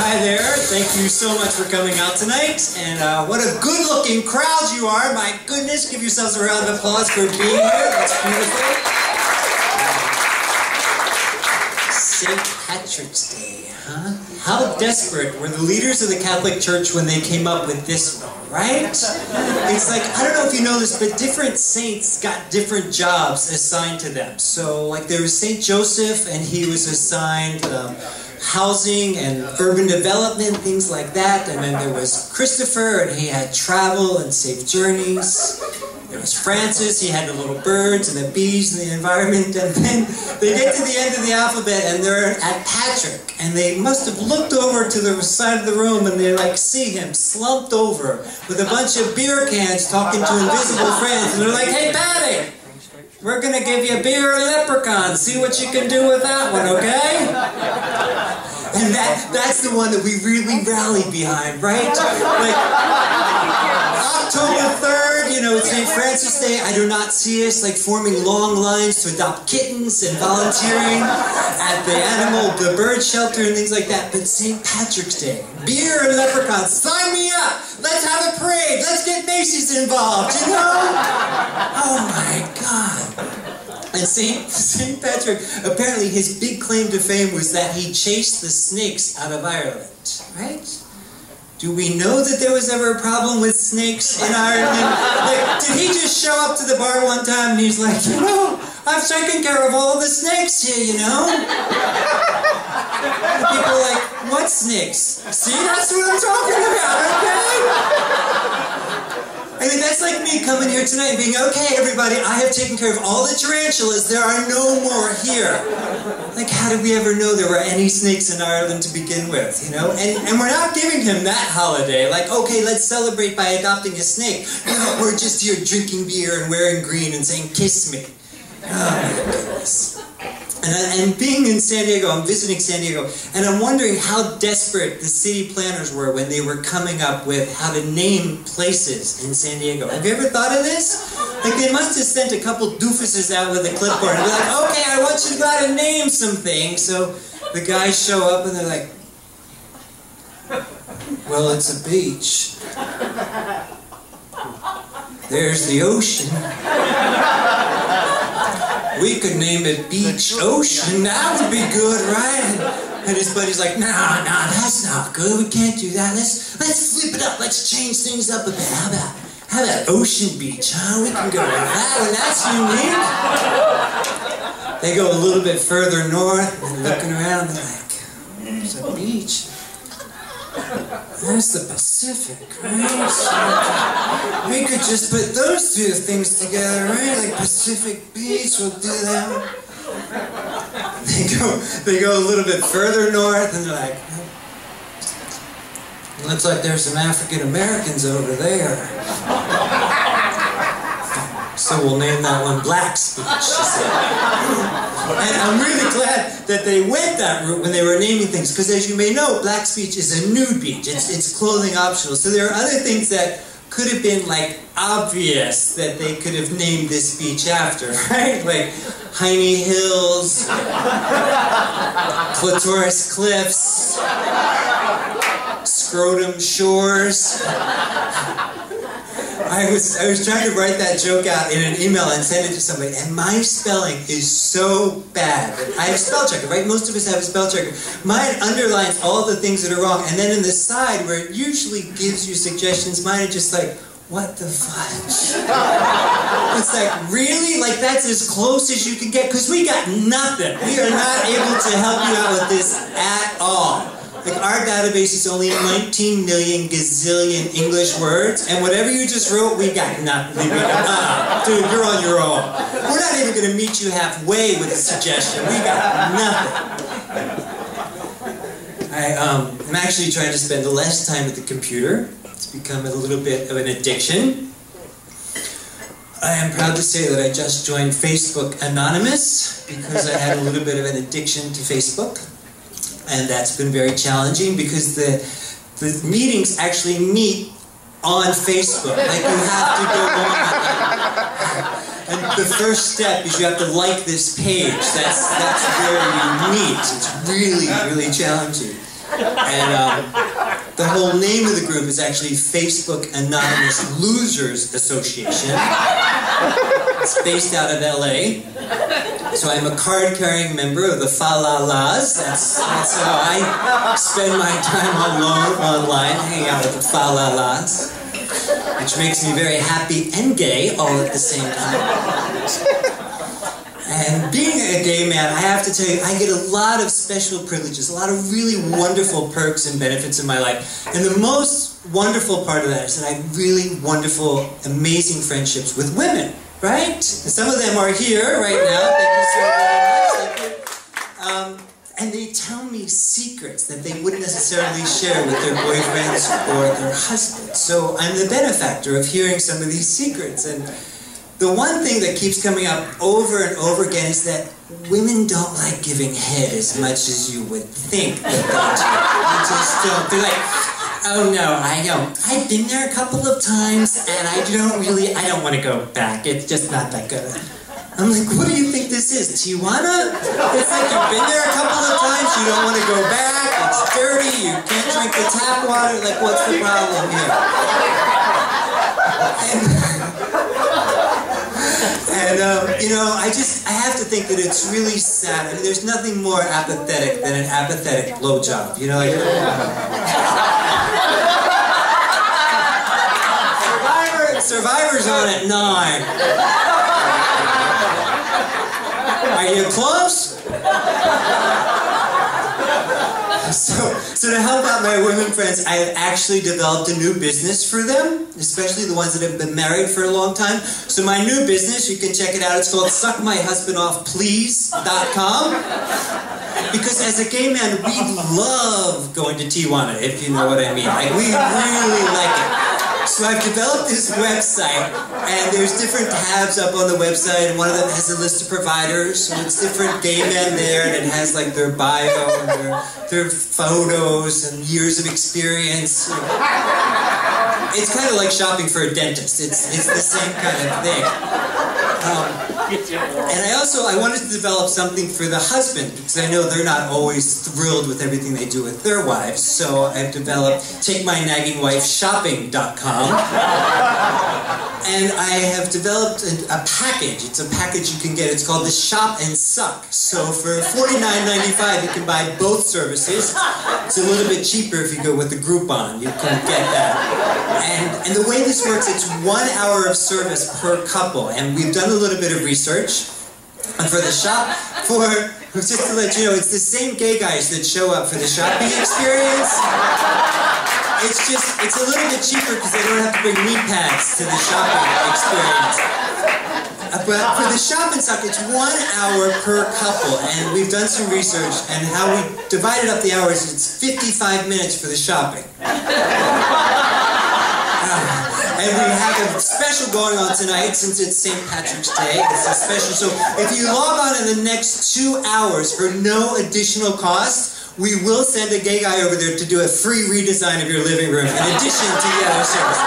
Hi there. Thank you so much for coming out tonight. And what a good-looking crowd you are. My goodness, give yourselves a round of applause for being here. That's beautiful. St. Patrick's Day, huh? How desperate were the leaders of the Catholic Church when they came up with this one, right? It's like, I don't know if you know this, but different saints got different jobs assigned to them. So, like, there was St. Joseph, and he was assigned housing and urban development, things like that. And then there was Christopher, and he had travel and safe journeys. There was Francis, he had the little birds and the bees and the environment. And then they get to the end of the alphabet, and they're at Patrick. And they must have looked over to the side of the room, and they like see him slumped over with a bunch of beer cans talking to invisible friends. And they're like, "Hey, Patty, we're going to give you beer and leprechaun. See what you can do with that one, okay?" And that's the one that we really rally behind, right? Like, October 3rd, you know, it's St. Francis Day. I do not see us like forming long lines to adopt kittens and volunteering at the bird shelter and things like that. But St. Patrick's Day, beer and leprechauns, sign me up. Let's have a parade. Let's get Macy's involved, you know? Oh my God. And St. Patrick, apparently his big claim to fame was that he chased the snakes out of Ireland, right? Do we know that there was ever a problem with snakes in Ireland? Like, did he just show up to the bar one time and he's like, "You know, I've taken care of all the snakes here, you know?" And people are like, "What snakes?" See, that's what I'm talking about, okay? I mean, that's like me coming here tonight and being, "Okay, everybody, I have taken care of all the tarantulas. There are no more here." Like, how did we ever know there were any snakes in Ireland to begin with, you know? And we're not giving him that holiday. Like, okay, let's celebrate by adopting a snake. No, we're just here drinking beer and wearing green and saying, "Kiss me." Oh, my goodness. And being in San Diego, I'm visiting San Diego, and I'm wondering how desperate the city planners were when they were coming up with how to name places in San Diego. Have you ever thought of this? Like, they must have sent a couple doofuses out with a clipboard and be like, "Okay, I want you to go out and name some things." So the guys show up and they're like, "Well, it's a beach. There's the ocean. We could name it Beach Ocean. That would be good, right?" And his buddy's like, "Nah, that's not good. We can't do that. Let's flip it up. Let's change things up a bit. How about Ocean Beach, huh? We can go with that one. That's unique." They go a little bit further north, and they're looking around, and they're like, "There's a beach. There's the Pacific, right? So we could just put those two things together, right? Like Pacific Beach, we'll do that." They go a little bit further north, and they're like, "Looks like there's some African Americans over there. So we'll name that one Black's Beach," she said. And I'm really glad that they went that route when they were naming things, because as you may know, Black's Beach is a nude beach. It's clothing optional. So there are other things that could have been like obvious that they could have named this beach after, right? Like Hiney Hills, Clitoris Cliffs, Scrotum Shores. I was trying to write that joke out in an email and send it to somebody, and my spelling is so bad. I have a spell checker, right? Most of us have a spell checker. Mine underlines all the things that are wrong, and then in the side where it usually gives you suggestions, mine are just like, "What the fudge?" It's like, really? Like, that's as close as you can get? Because we got nothing. We are not able to help you out with this at all. Like, our database is only 19 million gazillion English words, and whatever you just wrote, we got nothing. Dude, you're on your own. We're not even going to meet you halfway with a suggestion. We got nothing. I'm actually trying to spend less time at the computer. It's become a little bit of an addiction. I am proud to say that I just joined Facebook Anonymous because I had a little bit of an addiction to Facebook. And that's been very challenging because the meetings actually meet on Facebook. Like, you have to go on. And the first step is you have to like this page. That's where you meet. It's really, really challenging. And the whole name of the group is actually Facebook Anonymous Losers Association. It's based out of LA. So I'm a card-carrying member of the Fa-La-Las. That's how I spend my time alone online, hanging out with the Fa-La-Las, which makes me very happy and gay all at the same time. And being a gay man, I have to tell you, I get a lot of special privileges, a lot of really wonderful perks and benefits in my life. And the most wonderful part of that is that I have really wonderful, amazing friendships with women, right? And some of them are here right now. Thank you so very much. Thank you. And they tell me secrets that they wouldn't necessarily share with their boyfriends or their husbands. So I'm the benefactor of hearing some of these secrets. And the one thing that keeps coming up over and over again is that women don't like giving head as much as you would think that they do. They just don't. They're like, oh no, I've been there a couple of times and I don't want to go back. It's just not that good. I'm like, what do you think this is, Tijuana? It's like you've been there a couple of times, you don't want to go back, it's dirty, you can't drink the tap water, like what's the problem here? And you know, I have to think that it's really sad. I mean, there's nothing more apathetic than an apathetic blowjob. You know, like... Survivor's on at 9. Are you close? So to help out my women friends, I have actually developed a new business for them, especially the ones that have been married for a long time. So my new business, you can check it out, it's called suckmyhusbandoffplease.com. Because as a gay man, we love going to Tijuana, if you know what I mean. Like, we really like it. So I've developed this website, and there's different tabs up on the website, and one of them has a list of providers, so it's different gay men there, and it has like their bio, and their photos, and years of experience. It's kind of like shopping for a dentist. It's the same kind of thing. And I wanted to develop something for the husband, because I know they're not always thrilled with everything they do with their wives, so I've developed TakeMyNaggingWifeShopping.com. And I have developed a package. It's a package you can get. It's called the Shop and Suck. So for $49.95, you can buy both services. It's a little bit cheaper if you go with the Groupon. You can get that. And the way this works, it's 1 hour of service per couple. And we've done a little bit of research. And for the shop, just to let you know, it's the same gay guys that show up for the shopping experience. It's a little bit cheaper because they don't have to bring knee pads to the shopping experience. But for the Shop and Suck, it's 1 hour per couple, and we've done some research, and how we divided up the hours, it's 55 minutes for the shopping. And we have a special going on tonight, since it's St. Patrick's Day. It's a special, so if you log on in the next 2 hours for no additional cost, we will send a gay guy over there to do a free redesign of your living room in addition to the other service.